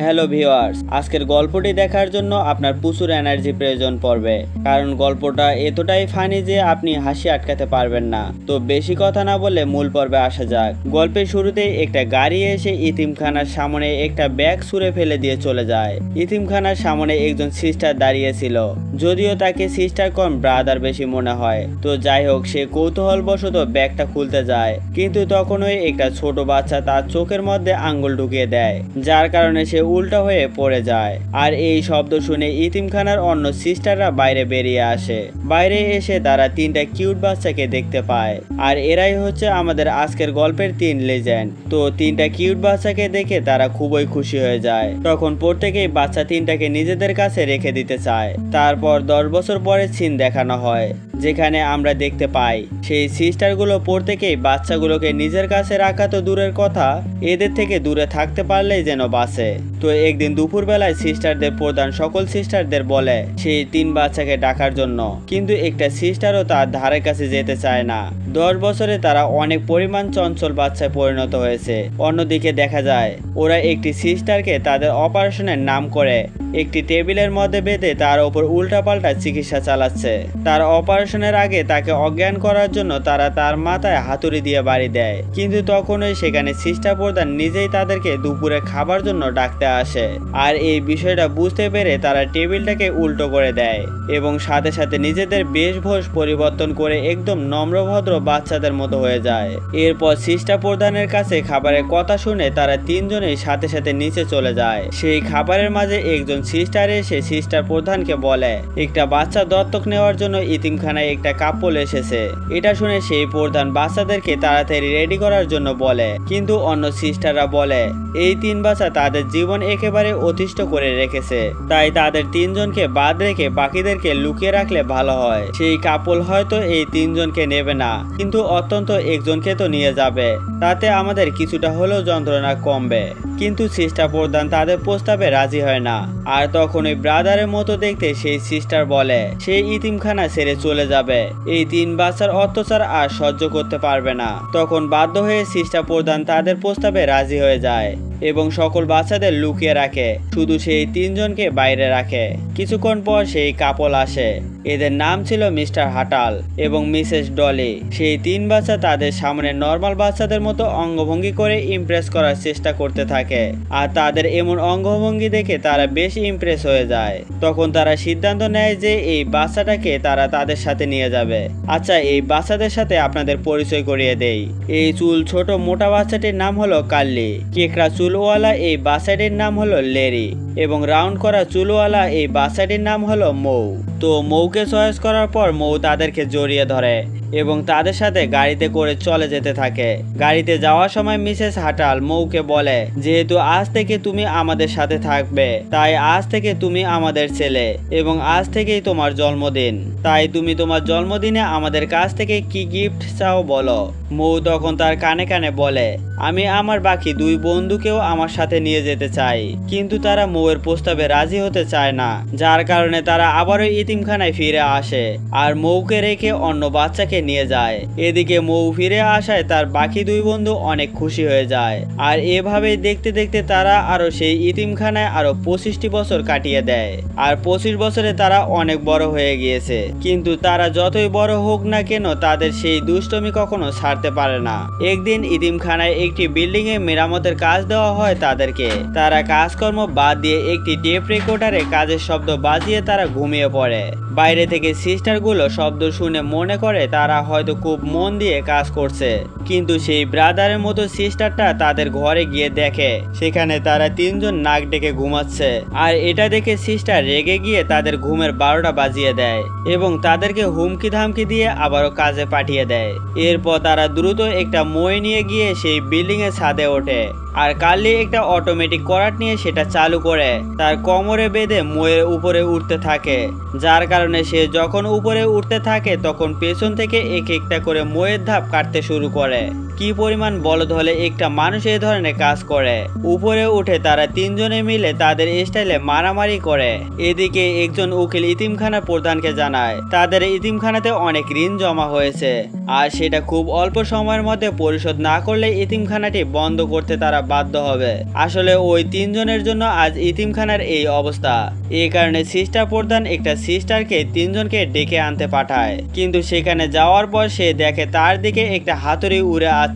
Hello viewers, আজকের গল্পটি দেখার জন্য আপনার প্রচুর এনার্জি প্রয়োজন পড়বে, কারণ গল্পটা এতটাই ফানি যে আপনি হাসি আটকাতে পারবেন না। তো বেশি কথা না বলে মূল পর্বে আসা যাক। গল্পের শুরুতেই একটা গাড়ি এসে ইতিমখানার সামনে একটা ব্যাগ ছুঁড়ে ফেলে দিয়ে চলে যায়। ইতিমখানার সামনে একজন সিস্টার দাঁড়িয়েছিল, যদিও তাকে সিস্টার কম ব্রাদার বেশি মনে হয়। তো যাই হোক, সে কৌতূহলবশত ব্যাগটা খুলতে যায়, কিন্তু তখনই একটা ছোট বাচ্চা তার চোখের মধ্যে আঙ্গুল ঢুকিয়ে দেয়, যার কারণে সে উল্টা হয়ে পড়ে যায়। আর এই শব্দ শুনে ইতিমখানার অন্য সিস্টাররা বাইরে বেরিয়ে আসে। বাইরে এসে তারা তিনটা কিউট বাচ্চাকে দেখতে পায়, আর এরাই হচ্ছে আমাদের আজকের গল্পের তিন লেজেন্ড। তো তিনটা কিউট বাচ্চাকে দেখে তারা খুবই খুশি হয়ে যায়। তখন প্রত্যেকেই বাচ্চা তিনটাকে নিজেদের কাছে রেখে দিতে চায়। তারপর 10 বছর পরে সিন দেখানো হয়, যেখানে আমরা দেখতে পাই সেই সিস্টারগুলো প্রত্যেকেই বাচ্চাগুলোকে নিজের কাছে রাখা তো দূরের কথা, এদের থেকে দূরে থাকতে পারলেই যেন বাঁচে। তো একদিন দুপুরবেলায় সিস্টারদের প্রধান সকল সিস্টারদের বলে সেই তিন বাচ্চাকে ডাকার জন্য, কিন্তু একটা সিস্টারও তার ধারে কাছে যেতে চায় না। 10 বছরে তারা অনেক পরিমাণ চঞ্চল বাচ্চায় পরিণত হয়েছে। অন্যদিকে দেখা যায় ওরা একটি সিস্টারকে তাদের অপারেশনের নাম করে একটি টেবিলের মধ্যে বেঁধে তার ওপর উল্টাপাল্টা চিকিৎসা চালাচ্ছে। তার অপারেশনের আগে তাকে অজ্ঞান করার জন্য তারা তার মাথায় হাতুড়ি দিয়ে বাড়ি দেয়, কিন্তু তখনই সেখানে সিস্টার প্রধান নিজেই তাদেরকে দুপুরে খাবার জন্য ডাকতে আসে। আর এই বিষয়টা বুঝতে পেরে তারা টেবিলটাকে উল্টো করে দেয় এবং সাথে সাথে নিজেদের বেশভূষ পরিবর্তন করে একদম নম্রভদ্র বাচ্চাদের মতো হয়ে যায়। এরপর সিস্টার প্রধানের কাছে খাবারের কথা শুনে তারা তিনজনেই সাথে সাথে নিচে চলে যায়। সেই খাবারের মাঝে একজন সিস্টার এসে সিস্টার প্রধানকে বলে একটা বাচ্চা দত্তক নেওয়ার জন্য ইতিমখানায় একটা কাপল এসেছে। এটা শুনে সেই প্রধান বাচ্চাদেরকে তাড়াতাড়ি রেডি করার জন্য বলে, কিন্তু অন্য সিস্টাররা বলে এই তিন বাচ্চা তাদের জীবন একেবারে অতিষ্ঠ করে রেখেছে, তাই তাদের তিনজনকে বাদ রেখে বাকিদেরকে লুকিয়ে রাখলে ভালো হয়। সেই কাপল হয়তো এই তিনজনকে নেবে না, কিন্তু অত্যন্ত একজনকে তো নিয়ে যাবে, তাতে আমাদের কিছুটা হলেও যন্ত্রণা কমবে। কিন্তু সিস্টার প্রধান তাদের প্রস্তাবে রাজি হয় না। আর তখন ওই ব্রাদারের মতো দেখতে সেই সিস্টার বলে সেই ইতিমখানা ছেড়ে চলে যাবে, এই তিন বাচ্চার অত্যাচার আর সহ্য করতে পারবে না। তখন বাধ্য হয়ে সিস্টার প্রধান তাদের প্রস্তাবে রাজি হয়ে যায় এবং সকল বাচ্চাদের লুকিয়ে রাখে, শুধু সেই তিনজনকে বাইরে রাখে। কিছুক্ষণ পর সেই কাপল আসে, এদের নাম ছিল মিস্টার হাটাল এবং মিসেস ডলি। সেই তিন বাচ্চা তাদের সামনে নর্মাল বাচ্চাদের মতো অঙ্গভঙ্গি করে ইমপ্রেস করার চেষ্টা করতে থাকে, আর তাদের এমন অঙ্গভঙ্গি দেখে তারা বেশ ইমপ্রেস হয়ে যায়। তখন তারা সিদ্ধান্ত নেয় যে এই বাচ্চাটাকে তারা তাদের সাথে নিয়ে যাবে। আচ্ছা, এই বাচ্চাদের সাথে আপনাদের পরিচয় করিয়ে দেই। এই চুল ছোট মোটা বাচ্চাটির নাম হলো কাল্লি, কেকড়া চুলওয়ালা এই বাচ্চাটির নাম হলো লেরি, এবং রাউন্ড করা চুলওয়ালা এই বাচ্চাটির নাম হলো মৌ। তো মৌকে চয়েস করার পর মৌ তাদেরকে জড়িয়ে ধরে এবং তাদের সাথে গাড়িতে করে চলে যেতে থাকে। গাড়িতে যাওয়ার সময় মিসেস হাটাল মৌকে বলে, যেহেতু আজ থেকে তুমি আমাদের সাথে থাকবে, তাই আজ থেকে তুমি আমাদের ছেলে এবং আজ থেকেই তোমার জন্মদিন, তাই তুমি তোমার জন্মদিনে আমাদের কাছ থেকে কি গিফট চাও বলো। মৌ তখন তার কানে কানে বলে, আমি আমার বাকি দুই বন্ধুকেও আমার সাথে নিয়ে যেতে চাই, কিন্তু তারা মৌয়ের প্রস্তাবে রাজি হতে চায় না, যার কারণে তারা আবারও ইতিমখানায় ফিরে আসে আর মৌকে রেখে অন্য বাচ্চাকে নিয়ে যায়। এদিকে মৌ ফিরে আসায় তার বাকি দুই বন্ধু অনেক খুশি হয়ে যায়, আর এভাবেই দেখতে দেখতে তারা আরো সেই ইতিমখানায় আরো 25টি বছর কাটিয়ে দেয়। আর 25 বছরে তারা অনেক বড় হয়ে গিয়েছে, কিন্তু তারা যতই বড় হোক না কেন তাদের সেই দুষ্টমি কখনো ছাড়তে পারে না। একদিন ইতিমখানায় একটি বিল্ডিং এ মেরামতের কাজ দেওয়া হয় তাদেরকে। তারা কাজকর্ম বাদ দিয়ে একটি টেপ রেকর্ডারে কাজের শব্দ বাজিয়ে তারা ঘুমিয়ে পড়ে। বাইরে থেকে সিস্টারগুলো শব্দ শুনে মনে করে তারা হয়তো খুব মন দিয়ে কাজ করছে, কিন্তু সেই ব্রাদারের মতো সিস্টারটা তাদের ঘরে গিয়ে দেখে সেখানে তারা তিনজন নাক ডেকে ঘুমাচ্ছে। আর এটা দেখে সিস্টার রেগে গিয়ে তাদের ঘুমের 12টা বাজিয়ে দেয় এবং তাদেরকে হুমকি ধামকি দিয়ে আবারও কাজে পাঠিয়ে দেয়। এরপর তারা দ্রুত একটা মই নিয়ে গিয়ে সেই বিল্ডিং এর ছাদে ওঠে, আর কার্লি একটা অটোমেটিক করাত নিয়ে সেটা চালু করে তার কোমরে বেঁধে মইয়ের উপরে উঠতে থাকে, যার কারণে সে যখন উপরে উঠতে থাকে তখন পেছন থেকে এক একটা করে মইয়ের ধাপ কাটতে শুরু করে। কি পরিমাণ বলদ হলে একটা মানুষ এই ধরনের কাজ করে। উপরে উঠে তারা তিনজনে মিলে তাদের স্টাইলে মারামারি করে। এদিকে একজন উকিল ইতিমখানা প্রধানকে জানায় তাদের ইতিমখানাতে অনেক ঋণ জমা হয়েছে, আর সেটা খুব অল্প সময়ের মধ্যে পরিশোধ না করলে ইতিমখানাটি বন্ধ করতে তারা বাধ্য হবে। আসলে ওই তিনজনের জন্য আজ ইতিমখানার এই অবস্থা। এই কারণে সিস্টার প্রধান একটা সিস্টারকে তিনজনকে ডেকে আনতে পাঠায়, কিন্তু সেখানে যাওয়ার পর সে দেখে তার দিকে একটা হাতুড়ি উড়ে আসছে।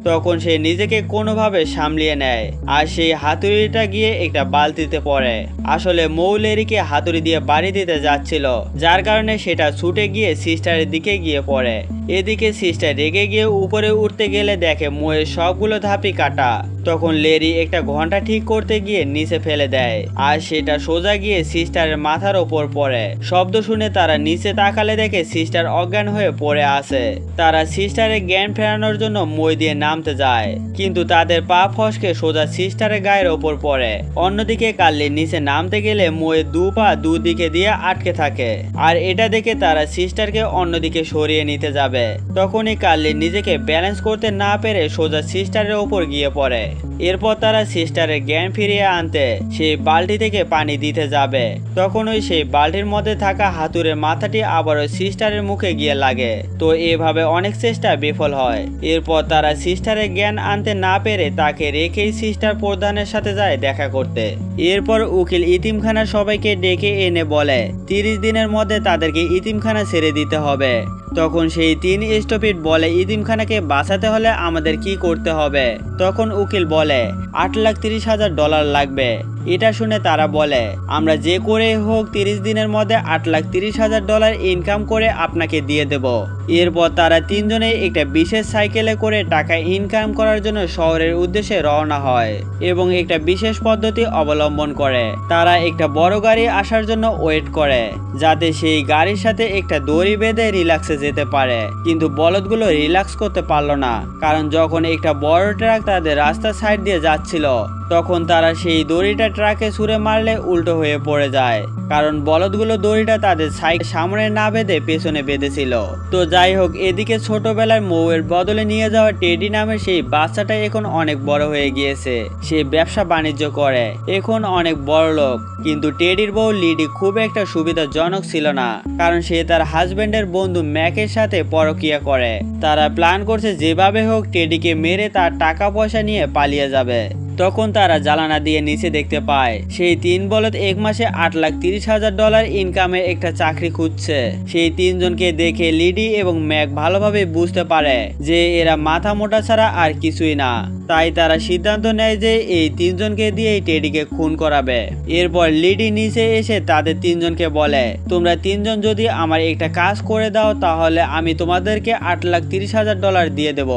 তখন সে নিজেকে কোনোভাবে সামলিয়ে নেয়, আর সেই হাতুড়িটা গিয়ে একটা বালতিতে পড়ে। আসলে মৌলেরিকে হাতুড়ি দিয়ে বাড়ি দিতে যাচ্ছিল, যার কারণে সেটা ছুটে গিয়ে সিস্টারের দিকে গিয়ে পড়ে। এদিকে সিস্টার রেগে গিয়ে উপরে উঠতে গেলে দেখে ময়ের সবগুলো ধাপি কাটা। তখন লেরি একটা ঘন্টা ঠিক করতে গিয়ে নিচে ফেলে দেয়, আর সেটা সোজা গিয়ে সিস্টারের মাথার ওপর পড়ে। শব্দ শুনে তারা নিচে তাকালে দেখে সিস্টার অজ্ঞান হয়ে পড়ে আছে। তারা সিস্টারের জ্ঞান ফেরানোর জন্য মই দিয়ে নামতে যায়, কিন্তু তাদের পা ফসকে সোজা সিস্টারের গায়ের ওপর পড়ে। অন্যদিকে কার্লি নিচে নামতে গেলে ময়ের দু পা দুদিকে দিয়ে আটকে থাকে, আর এটা দেখে তারা সিস্টারকে অন্যদিকে সরিয়ে নিতে যাবে। তখনই কার্লি নিজেকে ব্যালেন্স করতে না পেরে সোজা সিস্টারের ওপর গিয়ে পড়ে। এরপর তারা সিস্টারের জ্ঞান ফিরিয়ে আনতে সেই বালতি থেকে পানি দিতে যাবে, তখনই সেই বালতির মধ্যে থাকা হাতুড়ের মাথাটি আবারও সিস্টারের মুখে গিয়ে লাগে। তো এভাবে অনেক চেষ্টা বিফল হয়। এরপর তারা সিস্টারের জ্ঞান আনতে না পেরে তাকে রেখেই সিস্টার প্রধানের সাথে যায় দেখা করতে। এরপর উকিল ইতিমখানার সবাইকে ডেকে এনে বলে 30 দিনের মধ্যে তাদেরকে ইতিমখানা ছেড়ে দিতে হবে। তখন সেই 3 স্টপিট বলে ইতিমখানাকে বাঁচাতে হলে আমাদের কি করতে হবে। তখন উকিল বলে $8,30,000 লাগবে। এটা শুনে তারা বলে আমরা যে করে হোক 30 দিনের মধ্যে $8,30,000 ইনকাম করে আপনাকে দিয়ে দেব। এরপর তারা তিনজনে একটা বিশেষ সাইকেলে করে টাকা ইনকাম করার জন্য শহরের উদ্দেশ্যে রওনা হয় এবং একটা বিশেষ পদ্ধতি অবলম্বন করে। তারা একটা বড় গাড়ি আসার জন্য ওয়েট করে, যাতে সেই গাড়ির সাথে একটা দড়ি বেঁধে রিল্যাক্সে যেতে পারে। কিন্তু বলদগুলো রিল্যাক্স করতে পারলো না, কারণ যখন একটা বড় ট্রাক তাদের রাস্তার সাইড দিয়ে যাচ্ছিল তখন তারা সেই দড়িটা ট্রাকে ছুঁড়ে মারলে উল্টো হয়ে পড়ে যায়, কারণ বলদগুলো দড়িটা তাদের সামনে না বেঁধে পেছনে বেঁধেছিল। তো যাই হোক, এদিকে ছোটবেলায় মৌয়ের বদলে নিয়ে যাওয়া টেডি নামের সেই বাচ্চাটা এখন অনেক বড় হয়ে গিয়েছে। সে ব্যবসা বাণিজ্য করে, এখন অনেক বড় লোক। কিন্তু টেডির বউ লিডি খুব একটা সুবিধাজনক ছিল না, কারণ সে তার হাজবেন্ডের বন্ধু ম্যাকের সাথে পরকীয়া করে। তারা প্ল্যান করছে যেভাবে হোক টেডিকে মেরে তার টাকা পয়সা নিয়ে পালিয়ে যাবে। তখন তারা জ্বালানা দিয়ে নিচে দেখতে পায় সেই 3 বলদ এক মাসে $8,30,000 ইনকামের একটা চাকরি খুঁজছে। সেই তিনজনকে দেখে লিডি এবং ম্যাক ভালোভাবে বুঝতে পারে যে এরা মাথা মোটা ছাড়া আর কিছুই না। তাই তারা সিদ্ধান্ত নেয় যে এই তিনজনকে দিয়ে টেডিকে খুন করাবে। এরপর লিডি নিচে এসে তাদের তিনজনকে বলে তোমরা তিনজন যদি আমার একটা কাজ করে দাও তাহলে আমি তোমাদেরকে $8,30,000 দিয়ে দেব।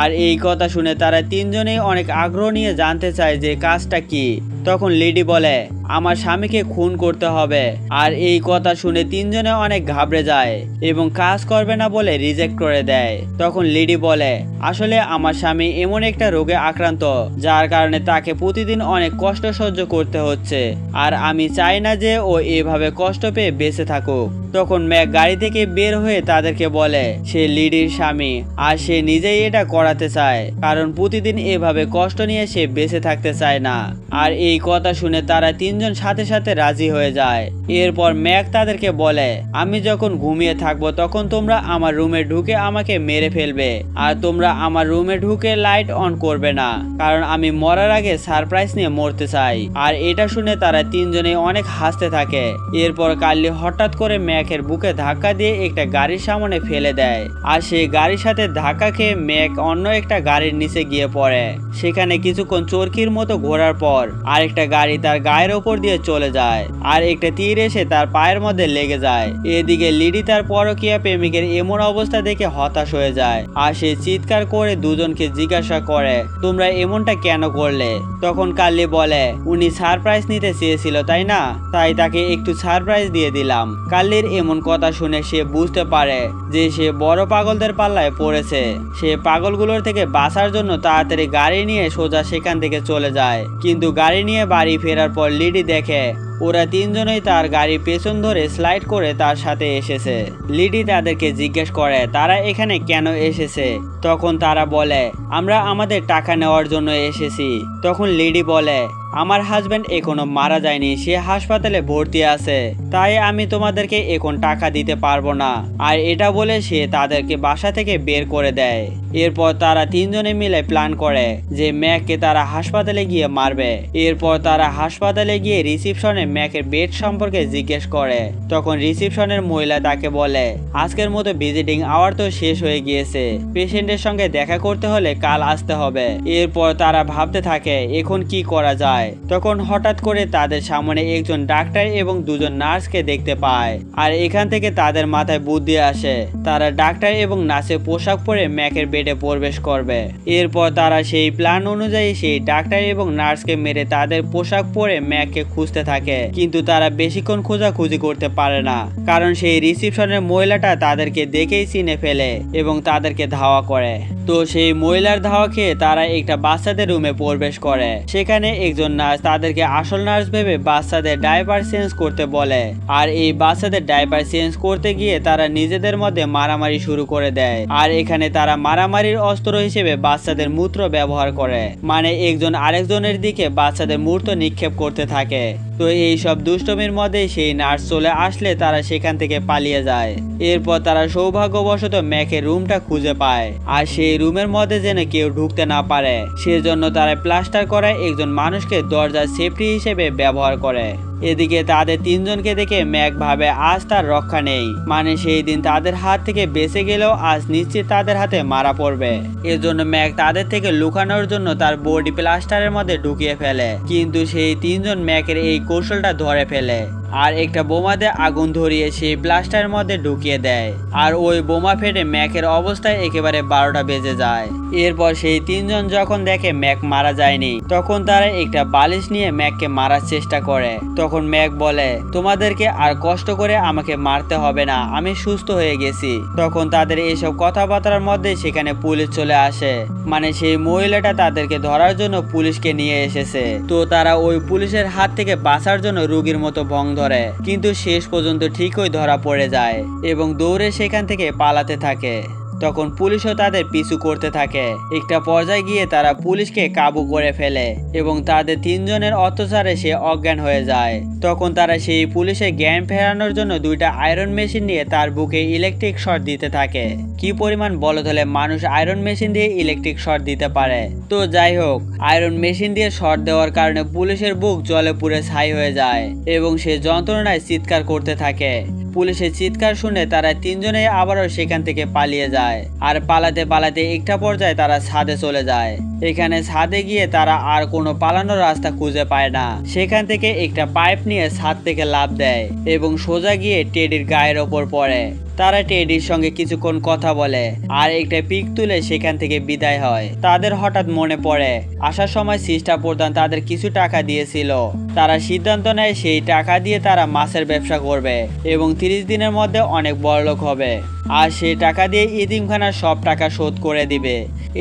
আর এই কথা শুনে তারা তিনজনেই অনেক আগ্রহ নিয়ে জানতে চায় যে কাজটা কি। তখন লিডি বলে আমার স্বামীকে খুন করতে হবে। আর এই কথা শুনে তিনজনে অনেক ঘাবড়ে যায় এবং কাজ করবে না বলে রিজেক্ট করে দেয়। তখন লিডি বলে আসলে আমার স্বামী এমন একটা রোগে আক্রান্ত যার কারণে তাকে প্রতিদিন অনেক কষ্ট সহ্য করতে হচ্ছে, আর আমি চাই না যে ও এভাবে কষ্ট পেয়ে বেঁচে থাকুক। তখন ম্যাক গাড়ি থেকে বের হয়ে তাদেরকে বলে সে লিডির স্বামী, আর সে নিজেই এটা করাতে চায়, কারণ প্রতিদিন এভাবে কষ্ট নিয়ে সে বেঁচে থাকতে চায় না। আর এই কথা শুনে তারা তিনজন সাথে সাথে রাজি হয়ে যায়। এরপর ম্যাক তাদেরকে বলে আমি যখন ঘুমিয়ে থাকবো তখন তোমরা আমার রুমে ঢুকে আমাকে মেরে ফেলবে, আর তোমরা আমার রুমে ঢুকে লাইট অন করবে না, কারণ আমি মরার আগে সারপ্রাইজ নিয়ে মরতে চাই। আর এটা শুনে তারা তিনজনে অনেক হাসতে থাকে। এরপর কার্লি হঠাৎ করে ম্যাকের বুকে ধাক্কা দিয়ে একটা গাড়ির সামনে ফেলে দেয়, আর সেই গাড়ির সাথে ধাক্কা খেয়ে ম্যাক অন্য একটা গাড়ির নিচে গিয়ে পড়ে। সেখানে কিছুক্ষণ চরকির মতো ঘোরার পর আরেকটা গাড়ি তার গায়ের ওপর দিয়ে চলে যায়, আর একটা তীর এসে তার পায়ের মধ্যে লেগে যায়। এদিকে লিডি তার পরকীয়া প্রেমিকের এমন অবস্থা দেখে হতাশ হয়ে যায়, আর সে চিৎকার করে দুজনকে জিজ্ঞাসা করে তোমরা এমনটা কেন করলে। তখন কার্লি বলে উনি সারপ্রাইজ নিতে চেয়েছিল তাই না, তাই তাকে একটু সারপ্রাইজ দিয়ে দিলাম। কার্লির এমন কথা শুনে সে বুঝতে পারে যে সে বড় পাগলদের পাল্লায় পড়েছে। সে পাগলগুলোর থেকে বাঁচার জন্য তাড়াতাড়ি গাড়ি নিয়ে সোজা সেখান থেকে চলে যায়। কিন্তু গাড়ি নিয়ে বাড়ি ফেরার পর লিডি দেখে ওরা তিনজনই তার গাড়ি পেছন ধরে স্লাইড করে তার সাথে এসেছে। লিডি তাদেরকে জিজ্ঞেস করে তারা এখানে কেন এসেছে। তখন তারা বলে আমরা আমাদের টাকা নেওয়ার জন্য এসেছি। তখন লিডি বলে আমার হাজবেন্ড এখনো মারা যায়নি, সে হাসপাতালে ভর্তি আছে, তাই আমি তোমাদেরকে এখন টাকা দিতে পারবো না। আর এটা বলে সে তাদেরকে বাসা থেকে বের করে দেয়। এরপর তারা তিনজনে মিলে প্ল্যান করে যে ম্যাককে তারা হাসপাতালে গিয়ে মারবে। এরপর তারা হাসপাতালে গিয়ে রিসিপশনে ম্যাকের বেড সম্পর্কে জিজ্ঞেস করে। তখন রিসিপশনের মহিলা তাকে বলে আজকের মতো ভিজিটিং আওয়ার তো শেষ হয়ে গিয়েছে, পেশেন্টের সঙ্গে দেখা করতে হলে কাল আসতে হবে। এরপর তারা ভাবতে থাকে এখন কি করা যায়। তখন হঠাৎ করে তাদের সামনে একজন ডাক্তার এবং দুজন নার্সকে দেখতে পায়। আর এখান থেকে তাদের মাথায় বুদ্ধি আসে, তারা ডাক্তার এবং নার্সের পোশাক পরে ম্যাকের বেডে প্রবেশ করবে। এরপর তারা সেই প্ল্যান অনুযায়ী সেই ডাক্তার এবং নার্সকে মেরে তাদের পোশাক পরে ম্যাককে খুঁজতে থাকে। কিন্তু তারা বেশিক্ষণ খোঁজাখুঁজি করতে পারে না, কারণ সেই রিসিপশনের মহিলাটা তাদেরকে দেখেই চিনে ফেলে এবং তাদেরকে ধাওয়া করে। তো সেই মহিলার ধাওয়া খেয়ে তারা একটা বাচ্চাদের রুমে প্রবেশ করে। সেখানে একজন নার্স তাদেরকে আসল নার্স ভেবে বাচ্চাদের ডাইপার চেঞ্জ করতে বলে। আর এই বাচ্চাদের ডাইপার চেঞ্জ করতে গিয়ে তারা নিজেদের মধ্যে মারামারি শুরু করে দেয়। আর এখানে তারা মারামারির অস্ত্র হিসেবে বাচ্চাদের মূত্র ব্যবহার করে, মানে একজন আরেকজনের দিকে বাচ্চাদের মূর্ত নিক্ষেপ করতে থাকে। তো এই সব দুষ্টমির মধ্যে সেই নার্স চলে আসলে তারা সেখান থেকে পালিয়ে যায়। এরপর তারা সৌভাগ্যবশত ম্যাকের রুমটা খুঁজে পায়। আর সেই রুমের মধ্যে যেন কেউ ঢুকতে না পারে সেজন্য তারা প্লাস্টার করা একজন মানুষকে দরজার সেফটি হিসেবে ব্যবহার করে। এদিকে তাদের তিনজনকে দেখে ম্যাক ভাবে আজ তার রক্ষা নেই, মানে সেই দিন তাদের হাত থেকে বেঁচে গেলেও আজ নিশ্চিত তাদের হাতে মারা পড়বে। এজন্য ম্যাক তাদের থেকে লুকানোর জন্য তার বডি প্লাস্টারের মধ্যে ঢুকিয়ে ফেলে। কিন্তু সেই তিনজন ম্যাকের এই কৌশলটা ধরে ফেলে আর একটা বোমাতে আগুন ধরিয়ে সেই ব্লাস্টারের মধ্যে ঢুকিয়ে দেয়। আর ওই বোমা ফেটে ম্যাকের অবস্থায় একেবারে 12টা বেজে যায়। এরপর সেই তিনজন যখন দেখে ম্যাক মারা যায়নি, তখন তারা একটা বালিশ নিয়ে ম্যাককে মারার চেষ্টা করে। তখন ম্যাক বলে তোমাদেরকে আর কষ্ট করে আমাকে মারতে হবে না, আমি সুস্থ হয়ে গেছি। তখন তাদের এইসব কথাবার্তার মধ্যে সেখানে পুলিশ চলে আসে, মানে সেই মহিলাটা তাদেরকে ধরার জন্য পুলিশকে নিয়ে এসেছে। তো তারা ওই পুলিশের হাত থেকে বাঁচার জন্য রোগীর মতো ভং ধরে, কিন্তু শেষ পর্যন্ত ঠিকই ধরা পড়ে যায় এবং দৌড়ে সেখান থেকে পালাতে থাকে। তখন পুলিশও তাদের পিছু করতে থাকে। একটা পর্যায়ে গিয়ে তারা পুলিশকে কাবু করে ফেলে এবং তাদের তিনজনের অত্যাচারে সে অজ্ঞান হয়ে যায়। তখন তারা সেই পুলিশের জ্ঞান ফেরানোর জন্য দুইটা আয়রন মেশিন নিয়ে তার বুকে ইলেকট্রিক শর্ট দিতে থাকে। কি পরিমাণ বলদ হলে মানুষ আয়রন মেশিন দিয়ে ইলেকট্রিক শর্ট দিতে পারে। তো যাই হোক, আয়রন মেশিন দিয়ে শর্ট দেওয়ার কারণে পুলিশের বুক জলে পুড়ে ছাই হয়ে যায় এবং সে যন্ত্রণায় চিৎকার করতে থাকে। পুলিশের চিৎকার শুনে তারা তিনজনে আবারও সেখান থেকে পালিয়ে যায়। আর পালাতে পালাতে একটা পর্যায়ে তারা ছাদে চলে যায়। এখানে ছাদে গিয়ে তারা আর কোনো পালানোর রাস্তা খুঁজে পায় না। সেখান থেকে একটা পাইপ নিয়ে ছাদ থেকে লাফ দেয় এবং সোজা গিয়ে টেডির গায়ের ওপর পড়ে। তারা টেডির সঙ্গে কিছুক্ষণ কথা বলে আর একটা পিক তুলে সেখান থেকে বিদায় হয়। তাদের হঠাৎ মনে পড়ে আসার সময় সিস্টার প্রধান তাদের কিছু টাকা দিয়েছিল। তারা সিদ্ধান্ত নেয় সেই টাকা দিয়ে তারা মাছের ব্যবসা করবে এবং 30 দিনের মধ্যে অনেক বড়লোক হবে। আর সেই টাকা দিয়ে ইতিমখানার সব টাকা শোধ করে দিবে।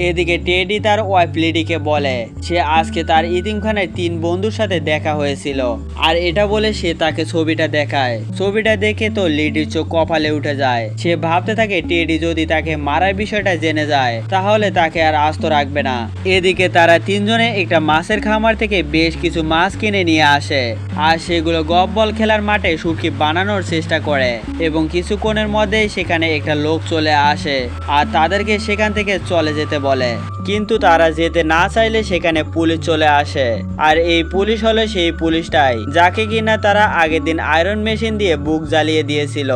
এদিকে টেডি তার ওয়াইফ লিডিকে বলে সে আজকে তার ইতিমখানায় 3 বন্ধুর সাথে দেখা হয়েছিল। আর এটা বলে সে তাকে ছবিটা দেখায়। ছবিটা দেখে তো লিডির চোখ কপালে উঠে যায়। সে ভাবতে থাকে টেডি যদি তাকে মারার বিষয়টা জেনে যায় তাহলে তাকে আর আস্ত রাখবে না। এদিকে তারা তিনজনে একটা মাছের খামার থেকে বেশ কিছু মাছ কিনে নিয়ে আসে আর সেগুলো গফ বল খেলার মাঠে শুটকি বানানোর চেষ্টা করে এবং কিছুক্ষণের মধ্যেই সেখানে একটা লোক চলে আসে আর তাদেরকে সেখান থেকে চলে যেতে বলে। কিন্তু তারা যেতে না চাইলে সেখানে পুলিশ চলে আসে। আর এই পুলিশ হলো সেই পুলিশটাই যাকে কিনা তারা আগের দিন আয়রন মেশিন দিয়ে বুক জ্বালিয়ে দিয়েছিল।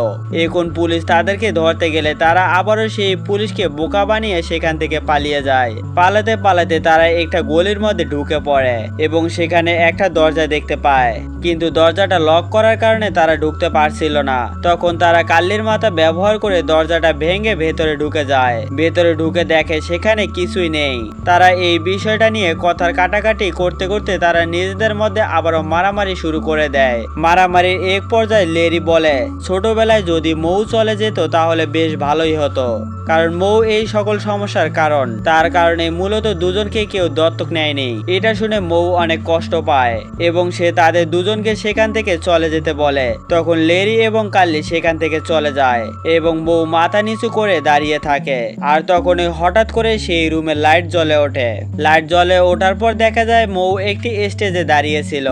এখন পুলিশ তাদেরকে ধরতে গেলে তারা আবারও সেই পুলিশকে বোকা বানিয়ে সেখান থেকে পালিয়ে যায়। পালাতে পালাতে তারা একটা গলির মধ্যে ঢুকে পড়ে এবং সেখানে একটা দরজা দেখতে পায়, কিন্তু দরজাটা লক করার কারণে তারা ঢুকতে পারছিল না। তখন তারা কাল্লির মাথা ব্যবহার করে দরজাটা ভেঙে ভেতরে ঢুকে যায়। ভেতরে ঢুকে দেখে সেখানে কিছুই নেই। তারা এই বিষয়টা নিয়ে কথার কাটাকাটি করতে করতে তারা নিজেদের মধ্যে আবারও মারামারি শুরু করে দেয়। মারামারির এক পর্যায়ে লেরি বলে, ছোটবেলায় যদি মৌ চলে যেত তাহলে বেশ ভালোই হতো, কারণ মৌ এই সকল সমস্যার কারণ। তার কারণে মূলত দুজনকে কেউ দত্তক নেয়নি। এটা শুনে মৌ অনেক কষ্ট পায় এবং সে তাদের দুজনকে সেখান থেকে চলে যেতে বলে। তখন লেরি এবং কাল্লি সেখান থেকে চলে যায় এবং মৌ মাথা নিচু করে দাঁড়িয়ে থাকে। আর তখনই হঠাৎ করে সেই রুমে লাইট জ্বলে ওঠে। লাইট জ্বলে ওঠার পর দেখা যায় মৌ একটি স্টেজে দাঁড়িয়েছিল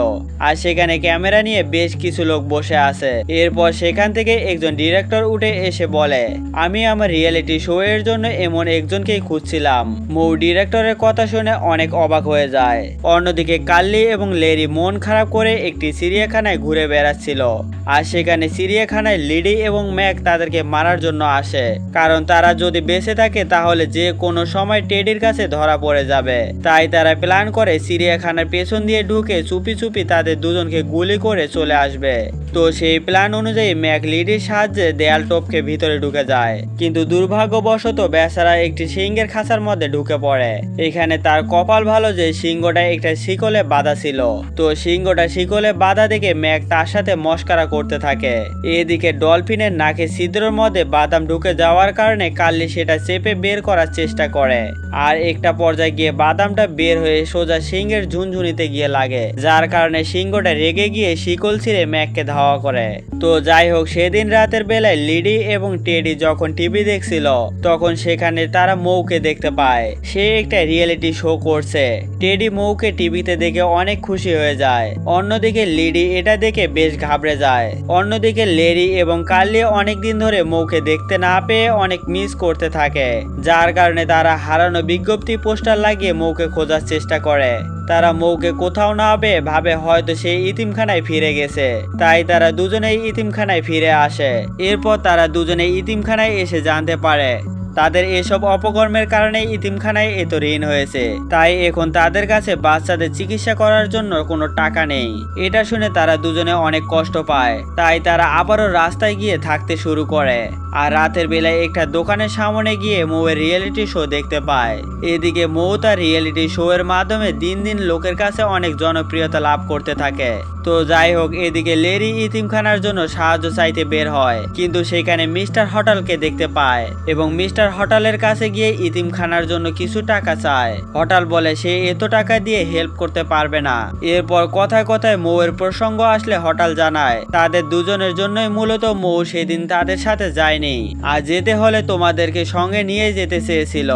আর সেখানে ক্যামেরা নিয়ে বেশ কিছু লোক বসে আছে। এরপর সেখান থেকে একজন ডিরেক্টর উঠে এসে বলে, আমি আমার রিয়েলিটি শো এর জন্য এমন একজনকেই খুঁজছিলাম। মৌ ডিরেক্টরের কথা শুনে অনেক অবাক হয়ে যায়। অন্যদিকে কাল্লি এবং লেরি মন খারাপ করে একটি চিড়িয়াখানায় ঘুরে বেড়াচ্ছিল আর সেখানে চিড়িয়াখানায় লিডি এবং ম্যাক তাদেরকে মারার জন্য আসে, কারণ তারা যদি বেঁচে থাকে তাহলে যে কোনো সময় টেডির কাছে ধরা পড়ে যাবে। তাই তারা প্ল্যান করে চিড়িয়াখানার পেছন দিয়ে ঢুকে চুপি চুপি তাদের দুজনকে গুলি করে চলে আসবে। তো সেই প্ল্যান অনুযায়ী ম্যাক লিডির সাহায্যে দেয়াল টপকে ভিতরে ঢুকে যায়, কিন্তু দুর্ভাগ্যবশত বেচারা একটি সিংহের খাঁচার মধ্যে ঢুকে পড়ে। এখানে তার কপাল ভালো যে সিংহটা একটা শিকলে বাঁধা ছিল। তো সিংহটা শিকলে বাঁধা দেখে ম্যাক তার সাথে মস্কারা করতে থাকে। এদিকে ডলফিনের নাকে ছিদ্রের মধ্যে বাদাম ঢুকে যাওয়ার কারণে কাল্লি সেটা চেপে বের করার চেষ্টা করে আর একটা পর্যায়ে গিয়ে বাদামটা বের হয়ে সোজা সিংহের ঝুনঝুনিতে গিয়ে লাগে, যার কারণে সিংহটা রেগে গিয়ে শিকল ছিঁড়ে ম্যাককে ধাওয়া করে। তো যাই হোক, সেদিন রাতের বেলায় লিডি এবং টেডি যখন টিভি দেখছিল তখন সেখানে তারা মৌকে দেখতে পায়। সে একটা রিয়েলিটি শো করছে। টেডি মৌকে টিভিতে দেখে অনেক খুশি হয়ে যায়। অন্যদিকে লিডি এটা দেখে বেশ ঘাবড়ে যায়। অন্যদিকে লেরি এবং কাল্লি অনেকদিন ধরে মৌকে দেখতে না পেয়ে অনেক মিস করতে থাকে, যার কারণে তারা হারানো বিজ্ঞপ্তি পোস্টার লাগিয়ে মৌকে খোঁজার চেষ্টা করে। তারা মৌকে কোথাও না পেয়ে ভাবে হয়তো সেই ইতিমখানায় ফিরে গেছে, তাই তারা দুজনেই ইতিমখানায় ফিরে আসে। এরপর তারা দুজনেই ইতিমখানায় এসে জানতে পারে তাদের এসব অপকর্মের কারণে ইতিমখানায় এত ঋণ হয়েছে, তাই এখন তাদের কাছে বাচ্চাদের চিকিৎসা করার জন্য কোনো টাকা নেই। এটা শুনে তারা দুজনে অনেক কষ্ট পায়, তাই তারা আবারও রাস্তায় গিয়ে থাকতে শুরু করে আর রাতের বেলায় একটা দোকানের সামনে গিয়ে মৌয়ের রিয়েলিটি শো দেখতে পায়। এদিকে মৌ তার রিয়েলিটি শো এর মাধ্যমে দিন দিন লোকের কাছে অনেক জনপ্রিয়তা লাভ করতে থাকে। তো যাই হোক, এদিকে লেরি ইতিমখানার জন্য সাহায্য চাইতে বের হয়, কিন্তু সেখানে মিস্টার হটালকে দেখতে পায় এবং মিস্টার হটালের কাছে গিয়ে ইতিমখানার জন্য কিছু টাকা চায়। হটাল বলে সে এত টাকা দিয়ে হেল্প করতে পারবে না। এরপর কথায় কথায় মৌয়ের প্রসঙ্গ আসলে হটাল জানায় তাদের দুজনের জন্যই মূলত মৌ সেদিন তাদের সাথে যায়নি, আর যেতে হলে তোমাদেরকে সঙ্গে নিয়ে যেতে চেয়েছিল।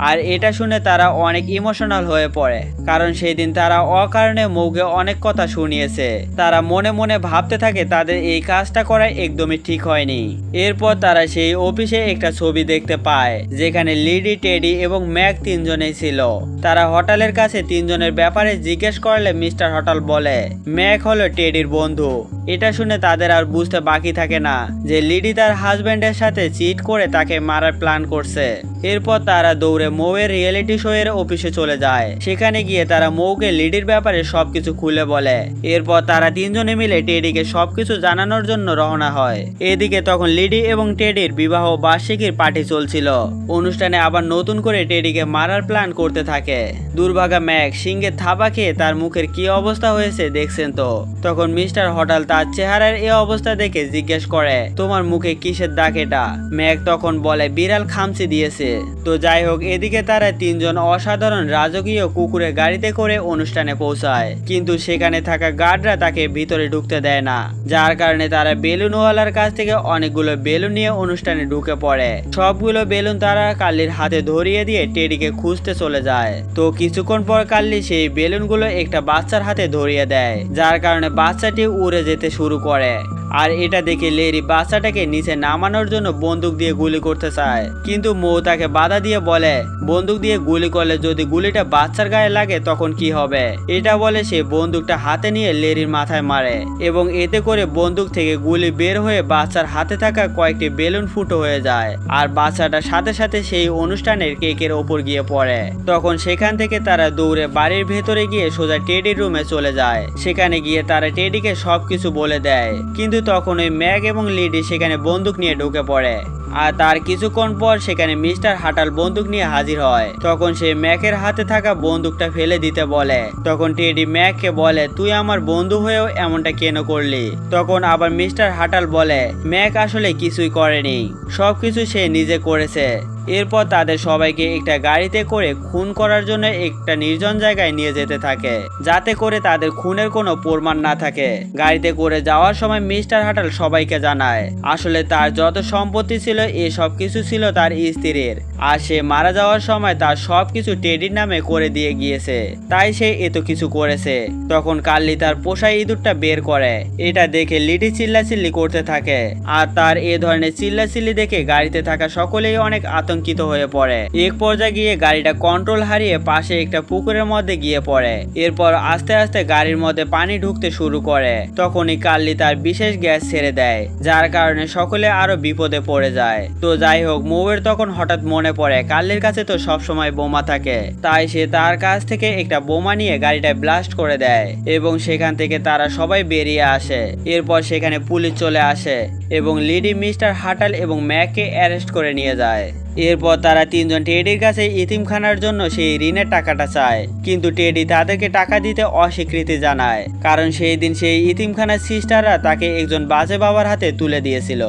আর এটা শুনে তারা অনেক ইমোশনাল হয়ে পড়ে, কারণ সেদিন তারা অকারণে মৌকে অনেক কথা শুনিয়েছে। তারা মনে মনে ভাবতে থাকে তাদের এই কাজটা করা একদমই ঠিক হয়নি। এরপর তারা সেই অফিসে একটা ছবি দেখতে পায় যেখানে লিডি, টেডি এবং ম্যাক তিনজনেই ছিল। তারা হটালের কাছে তিনজনের ব্যাপারে জিজ্ঞেস করলে মিস্টার হটাল বলে ম্যাক হলো টেডির বন্ধু। এটা শুনে তাদের আর বুঝতে বাকি থাকে না যে লিডি তার হাজবেন্ডের সাথে চিট করে তাকে মারার প্ল্যান করছে। এরপর তারা দৌড়ে মৌয়ের রিয়েলিটি শো এর অফিসে চলে যায়। সেখানে গিয়ে তারা মৌকে লিডির ব্যাপারে সবকিছু খুলে বলে। এরপর তারা তিনজনে মিলে টেডিকে সবকিছু জানানোর জন্য রওনা হয়। এদিকে তখন লিডি এবং টেডির বিবাহ বার্ষিকীর পার্টি চলছিল। অনুষ্ঠানে আবার নতুন করে টেডিকে মারার প্ল্যান করতে থাকে। দুর্ভাগা ম্যাক সিংহের থাবা খেয়ে তার মুখের কি অবস্থা হয়েছে দেখছেন তো। তখন মিস্টার হটাল তার চেহারার এই অবস্থা দেখে জিজ্ঞেস করে তোমার মুখে কিসের দাগ এটা? ম্যাক তখন বলে বিড়াল খামচি দিয়েছে। তো যাই হোক, এদিকে তারা তিনজন অসাধারণ রাজকীয় কুকুরের গাড়িতে করে অনুষ্ঠানে পৌঁছায়, কিন্তু সেখানে থাকা গার্ডরা তাকে ভিতরে ঢুকতে দেয় না, যার কারণে তারা বেলুনওয়ালার কাছ থেকে অনেকগুলো বেলুন নিয়ে অনুষ্ঠানে ঢুকে পড়ে। সবগুলো বেলুন তারা কাল্লির হাতে ধরিয়ে দিয়ে টেডিকে খুঁজতে চলে যায়। তো কিছুক্ষণ পর কাল্লি সেই বেলুনগুলো একটা বাচ্চার হাতে ধরিয়ে দেয়, যার কারণে বাচ্চাটি উড়ে যেতে শুরু করে। আর এটা দেখে লেরি বাচ্চাটাকে নিচে নামানোর জন্য বন্দুক দিয়ে গুলি করতে চায়, কিন্তু মৌ তাকে বাধা দিয়ে বলে বন্দুক দিয়ে গুলি করলে যদি গুলিটা বাচ্চার গায়ে লাগে তখন কি হবে। এটা বলে সে বন্দুকটা হাতে নিয়ে লেরির মাথায় মারে এবং এতে করে বন্দুক থেকে গুলি বের হয়ে বাচ্চার হাতে থাকা কয়েকটি বেলুন ফুটো হয়ে যায় আর বাচ্চাটা সাথে সাথে সেই অনুষ্ঠানের কেকের ওপর গিয়ে পড়ে। তখন সেখান থেকে তারা দৌড়ে বাড়ির ভেতরে গিয়ে সোজা টেডির রুমে চলে যায়। সেখানে গিয়ে তারা টেডিকে সবকিছু বলে দেয়, কিন্তু তখন ওই ম্যাক এবং লিডি সেখানে বন্দুক নিয়ে ঢুকে পড়ে আর তার কিছুক্ষণ পর সেখানে মিস্টার হাটাল বন্দুক নিয়ে হাজির হয়। তখন সে ম্যাকের হাতে থাকা বন্দুকটা ফেলে দিতে বলে। তখন টেডি ম্যাককে বলে, তুই আমার বন্ধু হয়েও এমনটা কেন করলি? তখন আবার মিস্টার হাটাল বলে, ম্যাক আসলে কিছুই করেনি, সবকিছু সে নিজে করেছে। এরপর তাদের সবাইকে একটা গাড়িতে করে খুন করার জন্য একটা নির্জন জায়গায় নিয়ে যেতে থাকে, যাতে করে তাদের খুনের কোনো প্রমাণ না থাকে। গাড়িতে করে যাওয়ার সময় মিস্টার হাটাল সবাইকে জানায় আসলে তার যত সম্পত্তি ছিল এই সব কিছু ছিল তার স্ত্রীর, আর সে মারা যাওয়ার সময় তার সবকিছু টেডির নামে করে দিয়ে গিয়েছে, তাই সে এত কিছু করেছে। তখন কার্লি তার পোষা ইঁদুরটা বের করে। এটা দেখে লিডি চিল্লাচিল্লি করতে থাকে, আর তার এ ধরনের চিল্লাচিল্লি দেখে গাড়িতে থাকা সকলেই অনেক আতঙ্কিত হয়ে পড়ে। এক পর্যায়ে গিয়ে গাড়িটা কন্ট্রোল হারিয়ে পাশে একটা পুকুরের মধ্যে গিয়ে পড়ে। এরপর আস্তে আস্তে গাড়ির মধ্যে পানি ঢুকতে শুরু করে। তখনই কার্লি তার বিশেষ গ্যাস ছেড়ে দেয়, যার কারণে সকলে আরো বিপদে পড়ে যায়। তো যাই হোক, মুভের তখন হঠাৎ মনে পড়ে কার্লির কাছে তো সবসময় বোমা থাকে, তাই সে তার কাছ থেকে একটা বোমা নিয়ে গাড়িটা ব্লাস্ট করে দেয় এবং সেখান থেকে তারা সবাই বেরিয়ে আসে। এরপর সেখানে পুলিশ চলে আসে এবং লিডি মিস্টার হাটাল এবং ম্যাককে অ্যারেস্ট করে নিয়ে যায়। এরপর তারা তিনজন টেডির কাছে ইতিমখানার জন্য সেই ঋণের টাকাটা চায়, কিন্তু টেডি তাদেরকে টাকা দিতে অস্বীকৃতি জানায়, কারণ সেই দিন সেই ইতিমখানার সিস্টাররা তাকে একজন বাজে বাবার হাতে তুলে দিয়েছিল।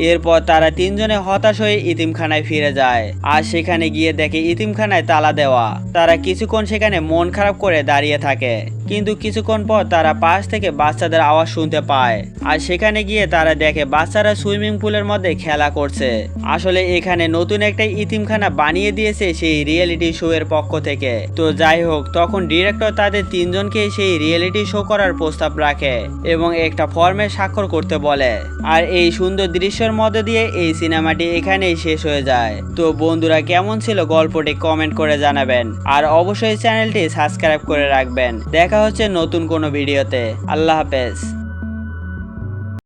এরপর তারা তিনজনে হতাশ হয়ে ইতিমখানায় ফিরে যায়, আর সেখানে গিয়ে দেখে ইতিমখানায় তালা দেওয়া। তারা কিছুক্ষণ সেখানে মন খারাপ করে দাঁড়িয়ে থাকে, কিন্তু কিছুক্ষণ পর তারা পাশ থেকে বাচ্চাদের আওয়াজ শুনতে পায়, আর সেখানে গিয়ে তারা দেখে বাচ্চারা সুইমিং পুলের মধ্যে খেলা করছে। আসলে এখানে নতুন একটা ইতিমখানা বানিয়ে দিয়েছে সেই রিয়েলিটি শো এর পক্ষ থেকে। তো যাই হোক, তখন ডিরেক্টর তাদের তিনজনকে সেই রিয়েলিটি শো করার প্রস্তাব রাখে এবং একটা ফর্মে স্বাক্ষর করতে বলে। আর এই সুন্দর দৃশ্যের মধ্যে দিয়ে এই সিনেমাটি এখানেই শেষ হয়ে যায়। তো বন্ধুরা, কেমন ছিল গল্পটি কমেন্ট করে জানাবেন, আর অবশ্যই চ্যানেলটি সাবস্ক্রাইব করে রাখবেন। দেখা হচ্ছে নতুন কোনো ভিডিওতে। আল্লাহ হাফেজ।